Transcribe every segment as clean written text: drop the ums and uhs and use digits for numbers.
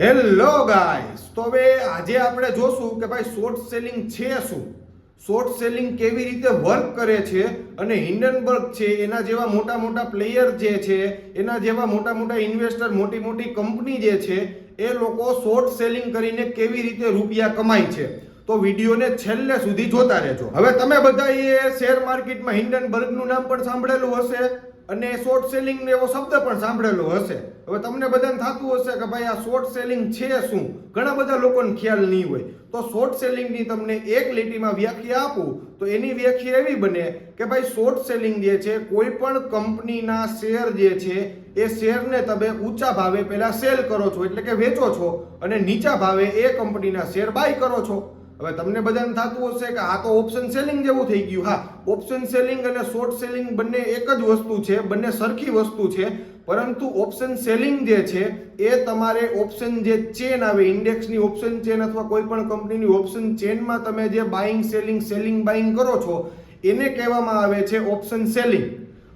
Hello guys, તો હવે આજે આપણે જોશું કે ભાઈ શોર્ટ સેલિંગ છે શું, શોર્ટ સેલિંગ કેવી રીતે વર્ક કરે છે અને હિન્ડનબર્ગ છે એના જેવા મોટા મોટા પ્લેયર જે છે, એના જેવા મોટા મોટા ઇન્વેસ્ટર, મોટી મોટી કંપની જે છે એ લોકો શોર્ટ સેલિંગ કરીને કેવી રીતે રૂપિયા કમાય છે. તો વિડીયોને છેલ્લે સુધી જોતા રહેજો. હવે તમે બધાએ શેર માર્કેટમાં હિન્ડનબર્ગનું નામ પણ સાંભળેલું હશે અને શોર્ટ સેલિંગ એવો શબ્દ પણ સાંભળેલો હશે. હવે તમને બધાને થતું હશે કે ભાઈ આ શોર્ટ સેલિંગ છે શું, ઘણા બધા લોકોને ખ્યાલ નહીં હોય. તો શોર્ટ સેલિંગની તમને એક લીટીમાં વ્યાખ્યા આપું તો એની વ્યાખ્યા એવી બને કે ભાઈ શોર્ટ સેલિંગ જે છે, કોઈ પણ કંપનીના શેર જે છે એ શેરને તમે ઊંચા ભાવે પહેલા સેલ કરો છો, એટલે કે વેચો છો, અને નીચા ભાવે એ કંપનીના શેર બાય કરો છો. હવે તમને બધાને થતું હશે કે આ તો ઓપ્શન સેલિંગ જેવું થઈ ગયું. હા, ઓપ્શન સેલિંગ અને શોર્ટ સેલિંગ બંને એક જ વસ્તુ છે, બંને સરખી વસ્તુ છે. પરંતુ ઓપ્શન સેલિંગ જે છે એ તમારે ઓપ્શન જે ચેન આવે, ઇન્ડેક્સની ઓપ્શન ચેન અથવા કોઈ પણ કંપનીની ઓપ્શન ચેનમાં તમે જે બાઇંગ સેલિંગ, સેલિંગ બાઇંગ કરો છો એને કહેવામાં આવે છે ઓપ્શન સેલિંગ.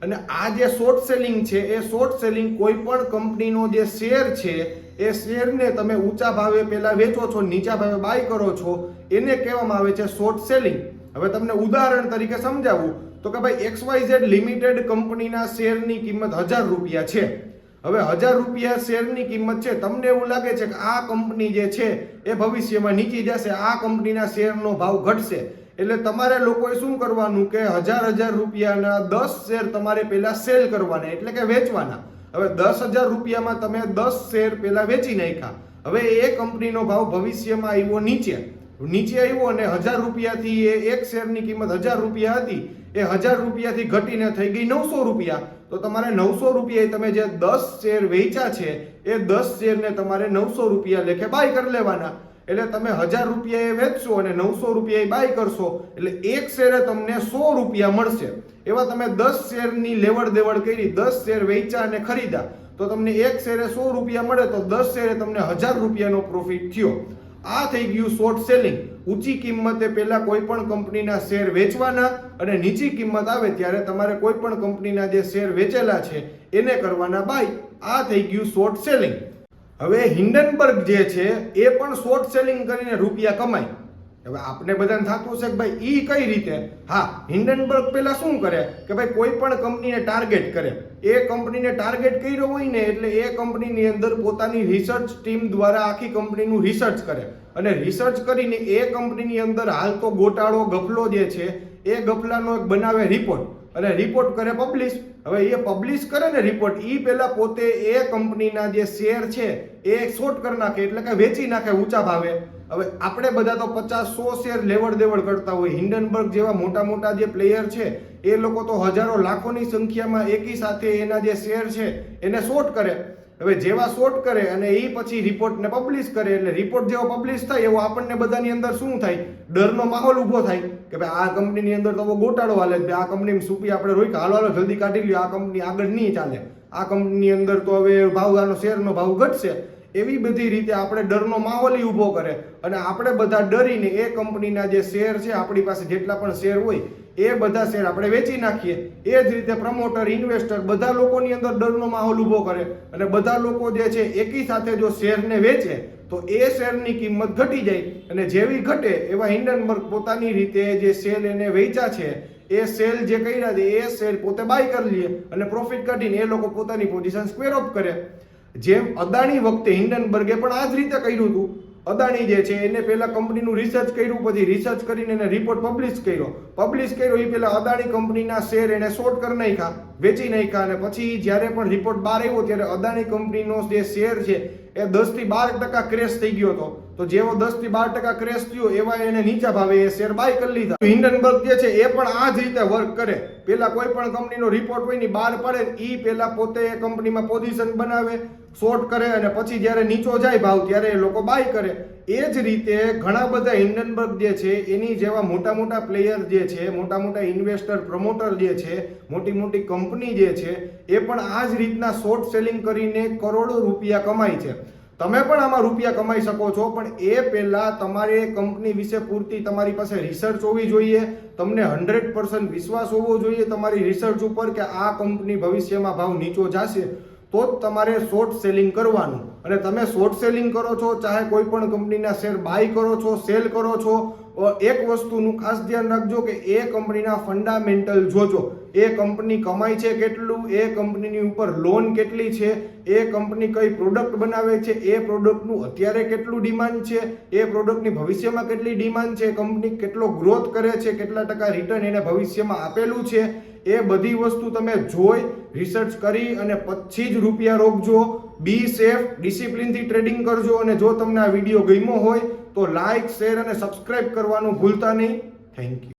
અને આ જે શોર્ટ સેલિંગ છે એ શોર્ટ સેલિંગ કોઈ પણ કંપનીનો જે શેર છે એ શેરને તમે ઊંચા ભાવે પહેલા વેચો છો, નીચા ભાવે બાય કરો છો, એને કહેવામાં આવે છે શોર્ટ સેલિંગ. હવે તમને ઉદાહરણ તરીકે સમજાવું તો કે ભાઈ XYZ લિમિટેડ કંપનીના શેરની કિંમત 1000 રૂપિયા છે. હવે 1000 રૂપિયા શેરની કિંમત છે, તમને એવું લાગે છે કે આ કંપની જે છે એ ભવિષ્યમાં નીચી જશે, આ કંપનીના શેરનો ભાવ ઘટશે, એટલે તમારે લોકોએ શું કરવાનું કે 1000 રૂપિયાના 10 શેર તમારે પહેલા સેલ કરવાના, એટલે કે વેચવાના. હવે 10,000 રૂપિયામાં તમે 10 શેર પહેલા વેચી નાખ્યા. હવે એ કંપનીનો ભાવ ભવિષ્યમાં આવ્યો નીચે આવ્યો અને 1000 રૂપિયાથી એ એક શેરની કિંમત 1000 રૂપિયા હતી, એ 1000 રૂપિયાથી ઘટીને થઈ ગઈ 900 રૂપિયા. તો તમારે 900 રૂપિયા તમે જે 10 શેર વેચ્યા છે એ 10 શેરને તમારે 900 રૂપિયા લેખે બાય કરી લેવાના. એટલે તમે 1000 રૂપિયા એ વેચશો અને 900 રૂપિયા બાય કરશો, એટલે એક શેરે તમને 100 રૂપિયા મળશે. એવા તમે 10 શેરની લેવડ દેવડ કરી, 10 શેર વેચ્યા અને ખરીદ્યા, તો તમને એક શેરે 100 રૂપિયા મળે, તો 10 શેરે તમને 1000 રૂપિયાનો પ્રોફિટ થયો. આ થઈ ગયું શોર્ટ સેલિંગ. ઊંચી કિંમતે પહેલા કોઈ પણ કંપનીના શેર વેચવાના અને નીચી કિંમત આવે ત્યારે તમારે કોઈ પણ કંપનીના જે શેર વેચેલા છે એને કરવાના બાય. આ થઈ ગયું શોર્ટ સેલિંગ. હવે હિન્ડનબર્ગ જે છે એ પણ શોર્ટ સેલિંગ કરીને રૂપિયા કમાય. હવે આપણે બધાને થતું હશે કે ભાઈ ઈ કઈ રીતે? હા, હિન્ડનબર્ગ પહેલા શું કરે કે ભાઈ કોઈ પણ કંપનીને ટાર્ગેટ કરે. એ કંપનીને ટાર્ગેટ કર્યો હોય ને એટલે એ કંપનીની અંદર પોતાની રિસર્ચ ટીમ દ્વારા આખી કંપનીનું રિસર્ચ કરે અને રિસર્ચ કરીને એ કંપનીની અંદર હાલતો ગોટાળો, ગફલો જે છે એ ગફલાનો એક બનાવે રિપોર્ટ અને રિપોર્ટ કરે પબ્લિશ. હવે એ પબ્લિશ કરે ને રિપોર્ટ, એ પહેલા પોતે એ કંપનીના જે શેર છે એ શોર્ટ કરી નાખે, એટલે કે વેચી નાખે ઊંચા ભાવે. હવે આપણે બધા તો 50-100 શેર લેવડ દેવડ કરતા હોય. હિન્ડનબર્ગ જેવા મોટા મોટા જે પ્લેયર છે એ લોકો તો હજારો લાખોની સંખ્યામાં એકી સાથે એના જે શેર છે એને શોર્ટ કરે. હવે જેવા શોર્ટ કરે અને એ પછી રિપોર્ટને પબ્લિશ કરે, એટલે રિપોર્ટ જેવો પબ્લિશ થાય એવો આપણને બધાની અંદર શું થાય? ડરનો માહોલ ઊભો થાય કે ભાઈ આ કંપનીની અંદર તો ગોટાળો હાલે છે, આ કંપનીમાં સુપી આપણે રોક્યા, હાલો જલ્દી કાઢી લ્યો, આ કંપની આગળ નહીં ચાલે, આ કંપનીની અંદર તો હવે ભાવ, આનો શેરનો ભાવ ઘટશે. એવી બધી રીતે આપણે ડરનો માહોલ ઊભો કરે અને આપણે બધા ડરીને એ કંપનીના જે શેર છે, આપણી પાસે જેટલા પણ શેર હોય એ બધા શેર આપણે વેચી નાખીએ. એ જ રીતે પ્રમોટર, ઇન્વેસ્ટર બધા લોકોની અંદર ડરનો માહોલ ઊભો કરે અને બધા લોકો જે છે એકી સાથે જો શેરને વેચે તો એ શેરની કિંમત ઘટી જાય અને જેવી ઘટે એવા હિન્ડનબર્ગ પોતાની રીતે જે શેર એને વેચ્યા છે એ સેલ જે કર્યા છે એ શેર પોતે બાય કરી લે અને પ્રોફિટ કાઢીને એ લોકો પોતાની પોઝિશન સ્ક્વેર ઓફ કરે. જેમ અદાણી વખતે હિન્ડનબર્ગે પણ આ જ રીતે કર્યું હતું. અદાણી જે છે એને પહેલા કંપનીનું રિસર્ચ કર્યું, પછી રિસર્ચ કરીને એને રિપોર્ટ પબ્લિશ કર્યો. એ પહેલા અદાણી કંપનીના શેર એને શોર્ટ કરી નાખ્યા, વેચી નાખ્યા, અને પછી જ્યારે પણ રિપોર્ટ બહાર આવ્યો ત્યારે અદાણી કંપનીનો જે શેર છે એ 10 થી 12% ક્રેશ થઈ ગયો હતો. તો જેવો 10 થી 12% ક્રેશ થયો એવા એને નીચા ભાવે એ શેર બાય કરી લીધા. હિન્ડનબર્ગ જે છે એ પણ આ જ રીતે વર્ક કરે. પેલા કોઈ પણ કંપનીનો રિપોર્ટ હોય ને બહાર પડે, એ પેલા પોતે એ કંપનીમાં પોઝિશન બનાવે, શોર્ટ કરે, અને પછી જ્યારે નીચો જાય ભાવ ત્યારે એ લોકો બાય કરે. એ જ રીતે ઘણા બધા હિન્ડનબર્ગ જે છે એની જેવા મોટા મોટા પ્લેયર જે છે, મોટા મોટા ઇન્વેસ્ટર, પ્રમોટર જે છે, મોટી મોટી કંપની જે છે એ પણ આ જ રીતના શોર્ટ સેલિંગ કરીને કરોડો રૂપિયા કમાય છે. તમે પણ આમાં રૂપિયા કમાઈ શકો છો, પણ એ પહેલા તમારે કંપની વિશે પૂરતી તમારી પાસે રિસર્ચ હોવી જોઈએ, તમને 100% વિશ્વાસ હોવો જોઈએ તમારી રિસર્ચ ઉપર કે આ કંપની ભવિષ્યમાં ભાવ નીચો જશે. તો જ તમારે શોર્ટ સેલિંગ કરવાનું. અને તમે શોર્ટ સેલિંગ કરો છો, ચાહે કોઈ પણ કંપનીના શેર બાય કરો છો, સેલ કરો છો, એક વસ્તુનું ખાસ ધ્યાન રાખજો કે એ કંપનીના ફંડામેન્ટલ જોજો. એ કંપની કમાય છે કેટલું, એ કંપનીની ઉપર લોન કેટલી છે, એ કંપની કઈ પ્રોડક્ટ બનાવે છે, એ પ્રોડક્ટનું અત્યારે કેટલું ડિમાન્ડ છે, એ પ્રોડક્ટની ભવિષ્યમાં કેટલી ડિમાન્ડ છે, કંપની કેટલો ગ્રોથ કરે છે, કેટલા ટકા રિટર્ન એને ભવિષ્યમાં આપેલું છે, એ બધી વસ્તુ તમે જોઈ રિસર્ચ કરી અને પછી જ રૂપિયા રોકજો. બી સેફ, ડિસિપ્લિનથી ટ્રેડિંગ કરજો. અને જો તમને આ વિડીયો ગમ્યો હોય તો લાઈક, શેર અને સબસ્ક્રાઇબ કરવાનું ભૂલતા નહીં. Thank you.